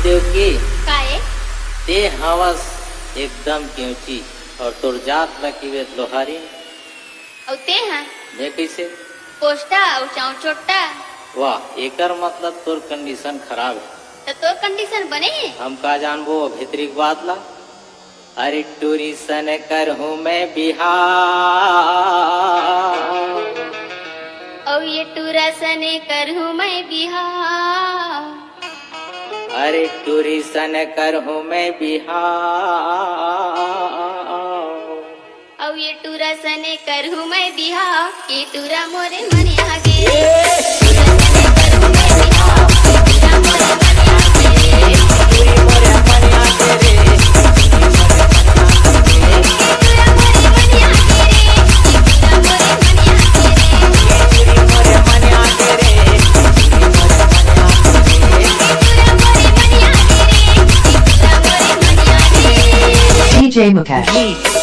देवकी काय ते हवस एकदम क्योंची और तोर जात लकी वे लोहारी औते हाँ मैं कैसे पोस्टा और चाउ छोटा वाह एकर मतलब तोर कंडीशन खराब है तो तोर कंडीशन बने हम का जानबो भीतरी बात ला अरे टूरिशन कर हूँ मैं बिहार और ये टूरा सने करूँ मैं बिहार अरे टूरिशन कर हूँ मैं बिहार और ये टूरा सने करूँ मैं बिहार ये टूरा मोरे मन आगे DJ Mukesh.